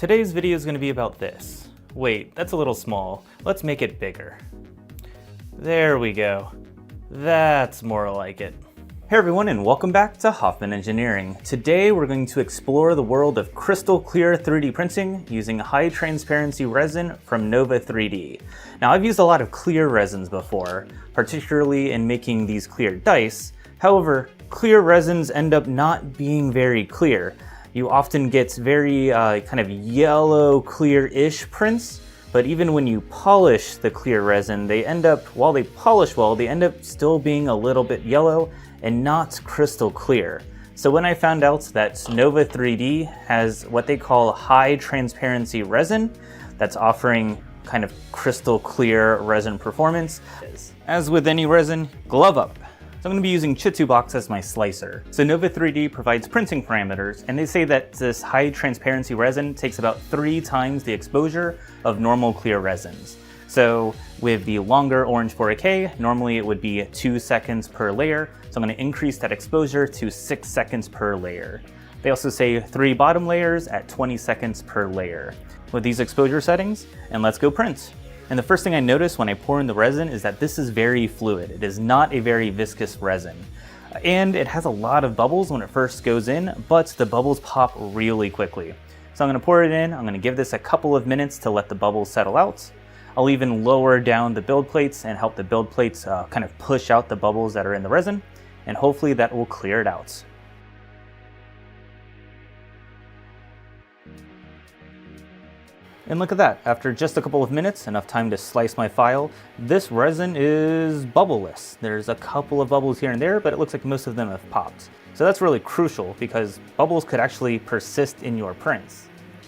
Today's video is going to be about this. Wait, that's a little small. Let's make it bigger. There we go. That's more like it. Hey everyone, and welcome back to Hoffman Engineering. Today we're going to explore the world of crystal clear 3D printing using high transparency resin from Nova 3D. Now, I've used a lot of clear resins before, particularly in making these clear dice. However, clear resins end up not being very clear. You often get very kind of yellow, clear-ish prints, but even when you polish the clear resin, they end up, while they polish well, they end up still being a little bit yellow and not crystal clear. So when I found out that Nova 3D has what they call high transparency resin that's offering kind of crystal clear resin performance, as with any resin, glove up. So I'm going to be using Chitsu box as my slicer. So Nova 3D provides printing parameters, and they say that this high transparency resin takes about 3 times the exposure of normal clear resins. So with the longer Orange 4K, normally it would be 2 seconds per layer. So I'm going to increase that exposure to 6 seconds per layer. They also say 3 bottom layers at 20 seconds per layer. With these exposure settings, and let's go print. And the first thing I notice when I pour in the resin is that this is very fluid. It is not a very viscous resin. And it has a lot of bubbles when it first goes in, but the bubbles pop really quickly. So I'm going to pour it in. I'm going to give this a couple of minutes to let the bubbles settle out. I'll even lower down the build plates and help the build plates kind of push out the bubbles that are in the resin, and hopefully that will clear it out. And look at that, after just a couple of minutes, enough time to slice my file, this resin is bubbleless. There's a couple of bubbles here and there, but it looks like most of them have popped. So that's really crucial because bubbles could actually persist in your prints.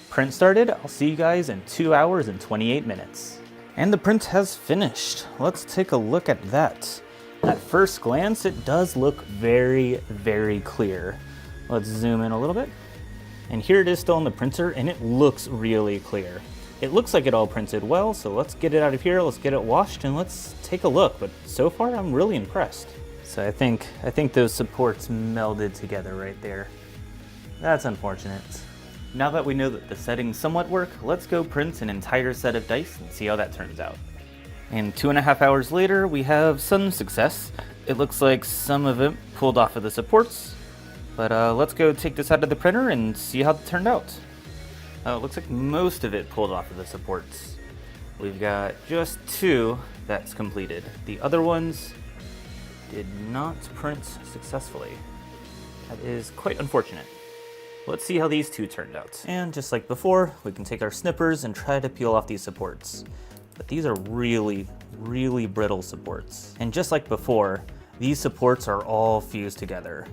Print started, I'll see you guys in 2 hours and 28 minutes. And the print has finished. Let's take a look at that. At first glance, it does look very, very clear. Let's zoom in a little bit. And here it is still in the printer, and it looks really clear. It looks like it all printed well, so let's get it out of here, let's get it washed, and let's take a look. But so far, I'm really impressed. So I think those supports melded together right there. That's unfortunate. Now that we know that the settings somewhat work, let's go print an entire set of dice and see how that turns out. And 2.5 hours later, we have some success. It looks like some of it pulled off of the supports, but let's go take this out of the printer and see how it turned out. It looks like most of it pulled off of the supports. We've got just 2 that's completed. The other ones did not print successfully. That is quite unfortunate. Let's see how these 2 turned out. And just like before, we can take our snippers and try to peel off these supports. But these are really, really brittle supports. And just like before, these supports are all fused together.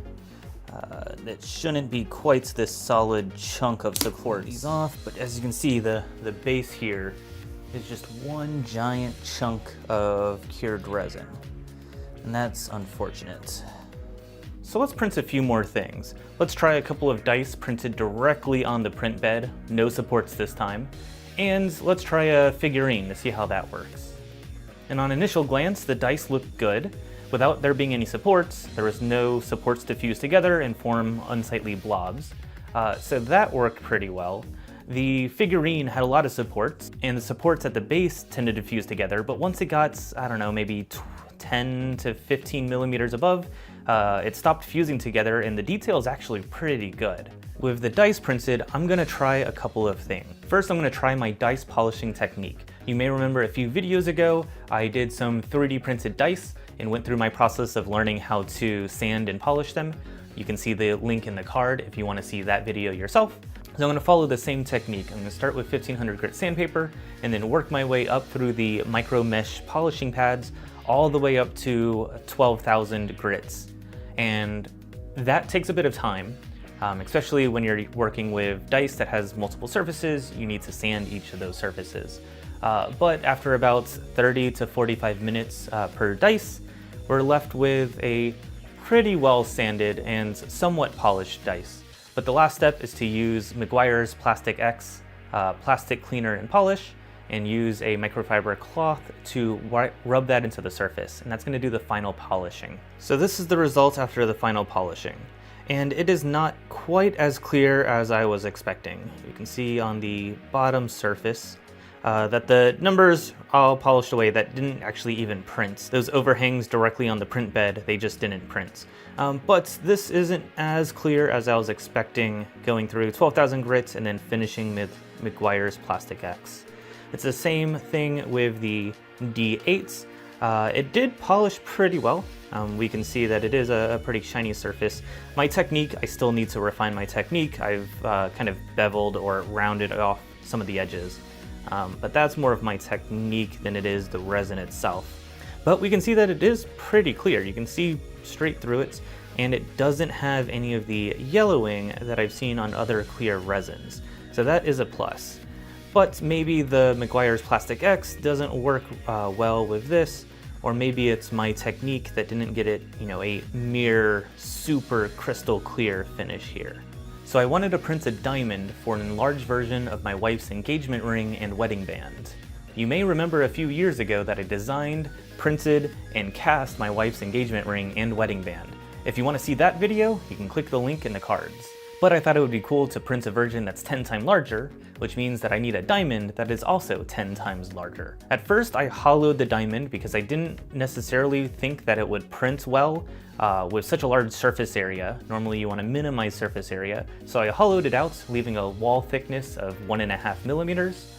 It shouldn't be quite this solid chunk of support. These off, but as you can see, the base here is just one giant chunk of cured resin. And that's unfortunate. So let's print a few more things. Let's try a couple of dice printed directly on the print bed, no supports this time. And let's try a figurine to see how that works. And on initial glance, the dice look good. Without there being any supports, there was no supports to fuse together and form unsightly blobs. So that worked pretty well. The figurine had a lot of supports, and the supports at the base tended to fuse together, but once it got, I don't know, maybe 10 to 15 millimeters above, it stopped fusing together, and the detail is actually pretty good. With the dice printed, I'm gonna try a couple of things. First, I'm gonna try my dice polishing technique. You may remember a few videos ago, I did some 3D printed dice and went through my process of learning how to sand and polish them. You can see the link in the card if you wanna see that video yourself. So I'm gonna follow the same technique. I'm gonna start with 1500 grit sandpaper and then work my way up through the micro mesh polishing pads all the way up to 12,000 grits. And that takes a bit of time, especially when you're working with dice that has multiple surfaces. You need to sand each of those surfaces. But after about 30 to 45 minutes per dice, we're left with a pretty well sanded and somewhat polished dice. But the last step is to use Meguiar's Plastic X plastic cleaner and polish, and use a microfiber cloth to rub that into the surface, and that's going to do the final polishing. So this is the result after the final polishing. and it is not quite as clear as I was expecting. You can see on the bottom surface that the numbers all polished away that didn't actually even print. Those overhangs directly on the print bed, they just didn't print. But this isn't as clear as I was expecting, going through 12,000 grits and then finishing with Meguiar's Plastic X. It's the same thing with the D8s. It did polish pretty well. We can see that it is a pretty shiny surface. My technique, I still need to refine my technique. I've kind of beveled or rounded off some of the edges. But that's more of my technique than it is the resin itself. But we can see that it is pretty clear. You can see straight through it, and it doesn't have any of the yellowing that I've seen on other clear resins. So that is a plus. But maybe the Meguiar's Plastic X doesn't work well with this, or maybe it's my technique that didn't get it, a mere super crystal clear finish here. So I wanted to print a diamond for an enlarged version of my wife's engagement ring and wedding band. You may remember a few years ago that I designed, printed, and cast my wife's engagement ring and wedding band. If you want to see that video, you can click the link in the cards. But I thought it would be cool to print a version that's 10 times larger, which means that I need a diamond that is also 10 times larger. At first, I hollowed the diamond because I didn't necessarily think that it would print well with such a large surface area. Normally you want to minimize surface area, so I hollowed it out, leaving a wall thickness of 1.5 millimeters.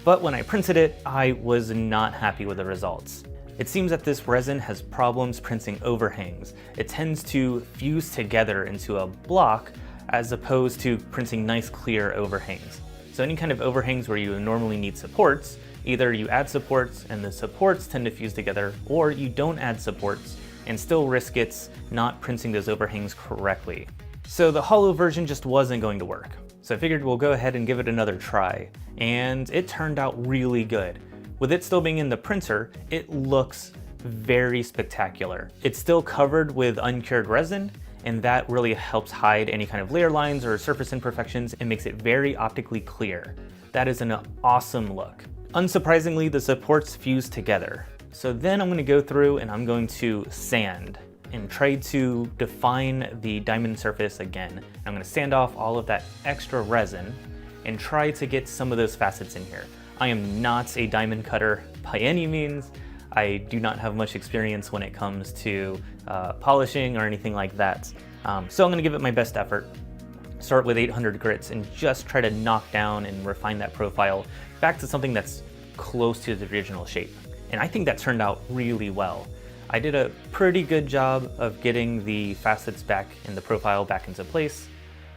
But when I printed it, I was not happy with the results. It seems that this resin has problems printing overhangs. It tends to fuse together into a block as opposed to printing nice clear overhangs. So any kind of overhangs where you normally need supports, either you add supports and the supports tend to fuse together, or you don't add supports and still risk it not printing those overhangs correctly. So the hollow version just wasn't going to work. So I figured we'll go ahead and give it another try, and it turned out really good. With it still being in the printer, it looks very spectacular. It's still covered with uncured resin, and that really helps hide any kind of layer lines or surface imperfections and makes it very optically clear. That is an awesome look. Unsurprisingly, the supports fuse together. So then I'm going to go through and I'm going to sand and try to define the diamond surface again. I'm going to sand off all of that extra resin and try to get some of those facets in here. I am not a diamond cutter by any means. I do not have much experience when it comes to polishing or anything like that. So I'm going to give it my best effort. Start with 800 grits and just try to knock down and refine that profile back to something that's close to the original shape. And I think that turned out really well. I did a pretty good job of getting the facets back in the profile back into place,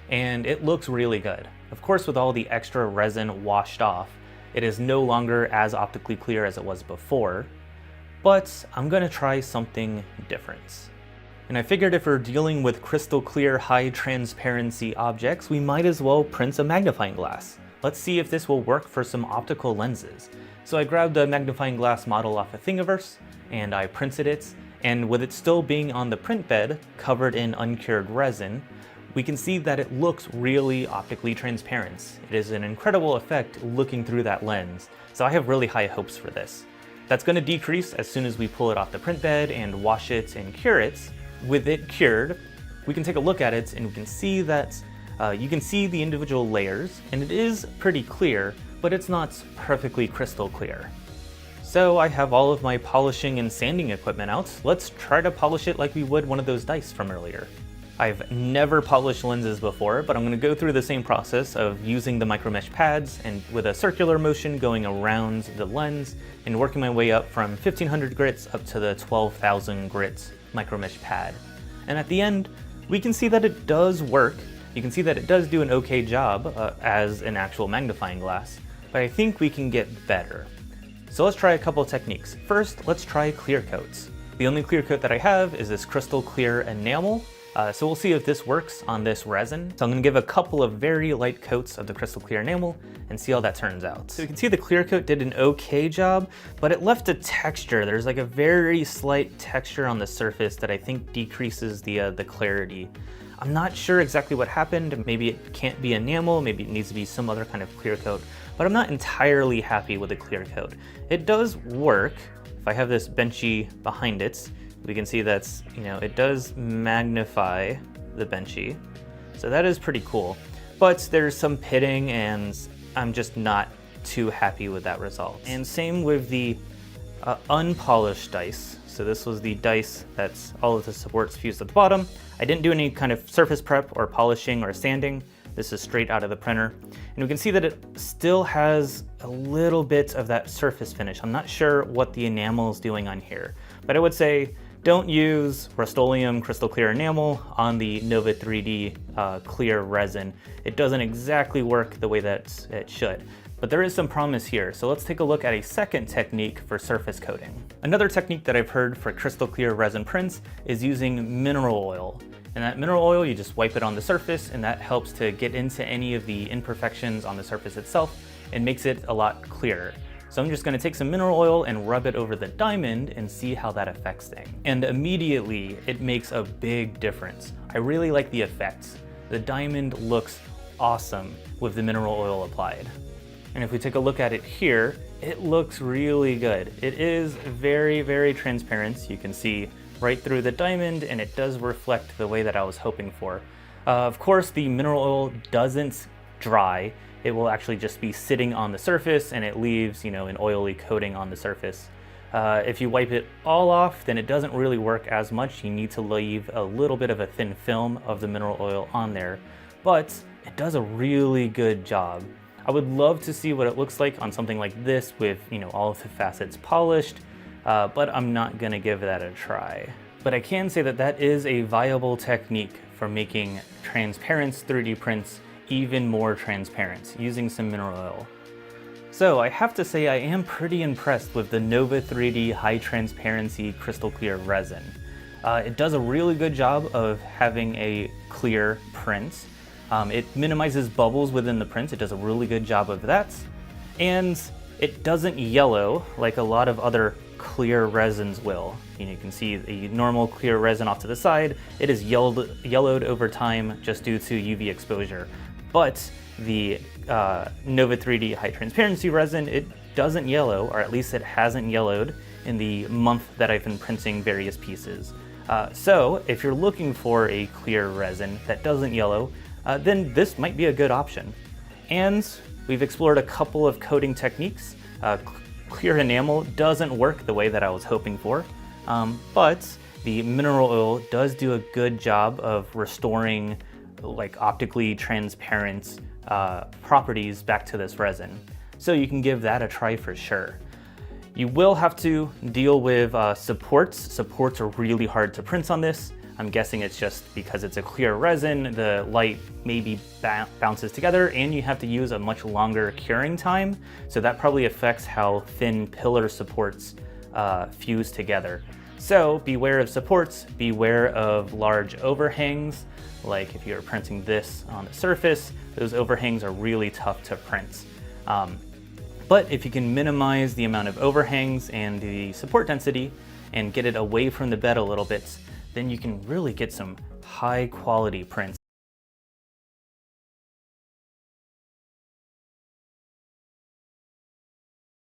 and it looks really good. Of course, with all the extra resin washed off, it is no longer as optically clear as it was before, but I'm gonna try something different. And I figured if we're dealing with crystal clear, high transparency objects, we might as well print a magnifying glass. Let's see if this will work for some optical lenses. So I grabbed a magnifying glass model off of Thingiverse, and I printed it, and with it still being on the print bed, covered in uncured resin, we can see that it looks really optically transparent. It is an incredible effect looking through that lens, so I have really high hopes for this. That's going to decrease as soon as we pull it off the print bed and wash it and cure it. With it cured, we can take a look at it and we can see that you can see the individual layers, and it is pretty clear, but it's not perfectly crystal clear. So I have all of my polishing and sanding equipment out. Let's try to polish it like we would one of those dice from earlier. I've never polished lenses before, but I'm going to go through the same process of using the micromesh pads and with a circular motion going around the lens and working my way up from 1500 grits up to the 12,000 grits micromesh pad. And at the end, we can see that it does work. You can see that it does do an okay job as an actual magnifying glass, but I think we can get better. So let's try a couple of techniques. First, let's try clear coats. The only clear coat that I have is this crystal clear enamel. So we'll see if this works on this resin. So I'm gonna give a couple of very light coats of the crystal clear enamel and see how that turns out. So you can see the clear coat did an okay job, but it left a texture. There's like a very slight texture on the surface that I think decreases the clarity. I'm not sure exactly what happened. Maybe it can't be enamel, maybe it needs to be some other kind of clear coat, but I'm not entirely happy with the clear coat. It does work. If I have this benchy behind it, we can see that's, it does magnify the benchy. So that is pretty cool. But there's some pitting and I'm just not too happy with that result. And same with the unpolished dice. So this was the dice that's all of the supports fused at the bottom. I didn't do any kind of surface prep or polishing or sanding. This is straight out of the printer. And we can see that it still has a little bit of that surface finish. I'm not sure what the enamel is doing on here, but I would say don't use Rust-Oleum crystal clear enamel on the Nova 3D clear resin. It doesn't exactly work the way that it should. But there is some promise here, so let's take a look at a second technique for surface coating. Another technique that I've heard for crystal clear resin prints is using mineral oil. And that mineral oil, you just wipe it on the surface, and that helps to get into any of the imperfections on the surface itself and makes it a lot clearer. So I'm just gonna take some mineral oil and rub it over the diamond and see how that affects things. And immediately, it makes a big difference. I really like the effects. The diamond looks awesome with the mineral oil applied. And if we take a look at it here, it looks really good. It is very, very transparent. You can see right through the diamond and it does reflect the way that I was hoping for. Of course, the mineral oil doesn't dry. It will actually just be sitting on the surface and it leaves, an oily coating on the surface. If you wipe it all off, then it doesn't really work as much. You need to leave a little bit of a thin film of the mineral oil on there, but it does a really good job. I would love to see what it looks like on something like this with, all of the facets polished, but I'm not gonna give that a try. But I can say that that is a viable technique for making transparent 3D prints even more transparent using some mineral oil. So I have to say I am pretty impressed with the Nova 3D high transparency crystal clear resin. It does a really good job of having a clear print. It minimizes bubbles within the print. It does a really good job of that. And it doesn't yellow like a lot of other clear resins will. You can see the normal clear resin off to the side. It is yellowed over time just due to UV exposure. But the Nova 3D high transparency resin, it doesn't yellow, or at least it hasn't yellowed in the month that I've been printing various pieces. So if you're looking for a clear resin that doesn't yellow, then this might be a good option. And we've explored a couple of coating techniques. Clear enamel doesn't work the way that I was hoping for, but the mineral oil does do a good job of restoring optically transparent properties back to this resin. So you can give that a try for sure. You will have to deal with supports. Supports are really hard to print on this. I'm guessing it's just because it's a clear resin, the light maybe bounces together and you have to use a much longer curing time. So that probably affects how thin pillar supports fuse together. So beware of supports, beware of large overhangs. Like if you're printing this on the surface, those overhangs are really tough to print. But if you can minimize the amount of overhangs and the support density and get it away from the bed a little bit, then you can really get some high quality prints.